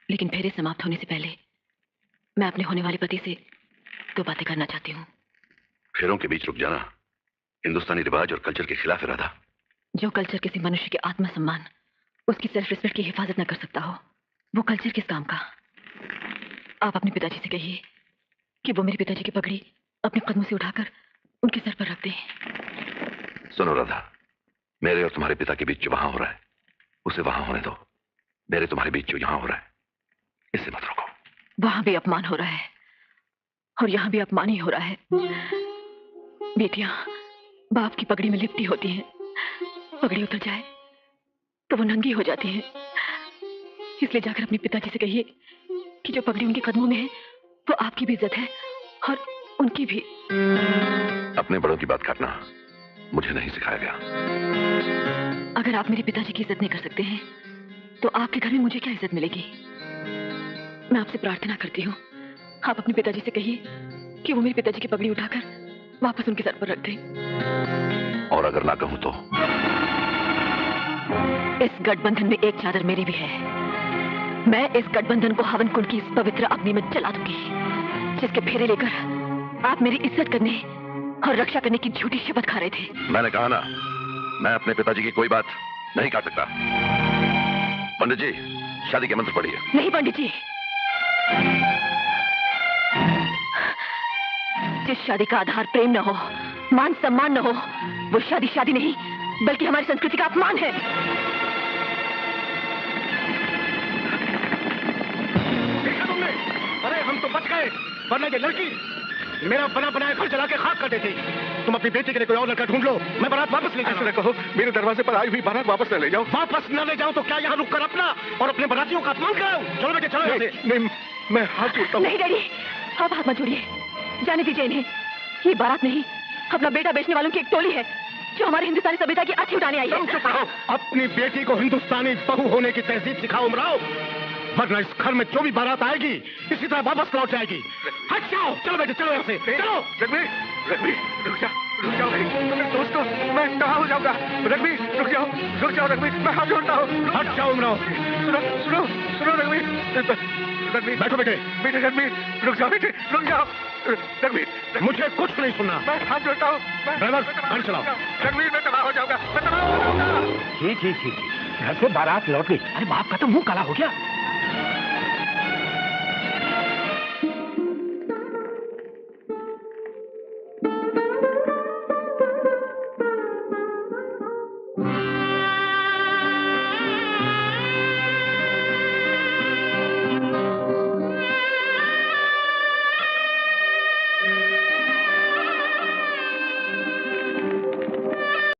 लेकिन फेरे समाप्त होने से पहले मैं अपने होने वाले पति से 2 बातें करना चाहती हूँ। फेरों के बीच रुक जाना हिंदुस्तानी रिवाज और कल्चर के खिलाफ है राधा। जो कल्चर किसी मनुष्य के आत्मसम्मान, उसकी सेल्फ रिस्पेक्ट की हिफाजत न कर सकता हो, वो कल्चर किस काम का? आप अपने पिताजी से कहिए कि वो मेरे पिताजी की पगड़ी अपने कदमों से उठाकर उनके सर पर रख दें। सुनो राधा, मेरे और तुम्हारे पिता के बीच जो वहां हो रहा है उसे वहां होने दो। मेरे तुम्हारे बीच जो यहां हो रहा है इसे मत रोको। वहां भी अपमान हो रहा है और यहां भी अपमान ही हो रहा है। बेटियां बाप की पगड़ी में लिपटी होती हैं, पगड़ी उतर जाए तो वो नंगी हो जाती हैं। इसलिए जाकर अपने पिताजी से कहिए कि जो पगड़ी उनके कदमों में है वो आपकी भी इज्जत है और उनकी भी। अपने बड़ों की बात काटना मुझे नहीं सिखाया गया। अगर आप मेरे पिताजी की इज्जत नहीं कर सकते हैं तो आपके घर में मुझे क्या इज्जत मिलेगी? मैं आपसे प्रार्थना करती हूँ, आप अपने पिताजी से कहिए कि वो मेरे पिताजी की पगड़ी उठाकर वापस उनके सर पर रख दें। और अगर ना कहूं तो? इस गठबंधन में एक चादर मेरी भी है। मैं इस गठबंधन को हवन कुंड की इस पवित्र अग्नि में जला दूंगी, जिसके फेरे लेकर आप मेरी इज्जत करने और रक्षा करने की झूठी शपथ खा रहे थे। मैंने कहा ना, मैं अपने पिताजी की कोई बात नहीं काट सकता। पंडित जी, शादी के मंत्र पढ़िए। नहीं पंडित जी, जिस शादी का आधार प्रेम न हो, मान सम्मान न हो, वो शादी शादी नहीं बल्कि हमारी संस्कृति का अपमान है। देखा तुमने? अरे हम तो बच गए, वरना ये लड़की मेरा बना बनाया घर जला के खाक कर देती। तुम अपनी बेटी के लिए कोई और लड़का ढूंढ लो, मैं बारात वापस ले जाऊं। कहो मेरे दरवाजे पर आई हुई बारात वापस न ले जाओ। वापस न ले जाऊं तो क्या यहाँ रुक कर अपना और अपने बारातियों का अपमान कराऊं? चलो बेटे चलो यहाँ से। नहीं, मैं हाथ जोड़ता हूँ। नहीं डैडी, आप हाथ मत जोड़िए, जाने दीजिए इन्हें। ये बारात नहीं, अपना बेटा बेचने वालों की एक टोली है जो हमारे हिंदुस्तानी सभ्यता की अर्थी उठाने आई है। चुप रहो, अपनी बेटी को हिंदुस्तानी बहू होने की तहजीब सिखाओ उमराव, वरना इस घर में जो भी बारात आएगी इसी तरह वापस लौट जाएगी। हट जाओ, चलो बेटे चलो यहाँ से। चलो रघुवीर, रघुवीर रुक जाओ दोस्तों, मैं कहाँ हो जाऊंगा। रघुवीर रुक जाओ रघुवीर, मैं हाथ जोड़ता हूँ। हट जाओ उमराव। सुनो रघुवीर, बैठो बेटे। बेटे रघुवीर रुक जाओ रघुवीर, मुझे कुछ नहीं सुनना। मैं हाथ जोड़ता हूँ। घर चलाओ। रघुवीर मैं तबाह हो जाऊंगा। जी, घर से बारात लौट गई। अरे बाप का तो मुंह काला हो गया।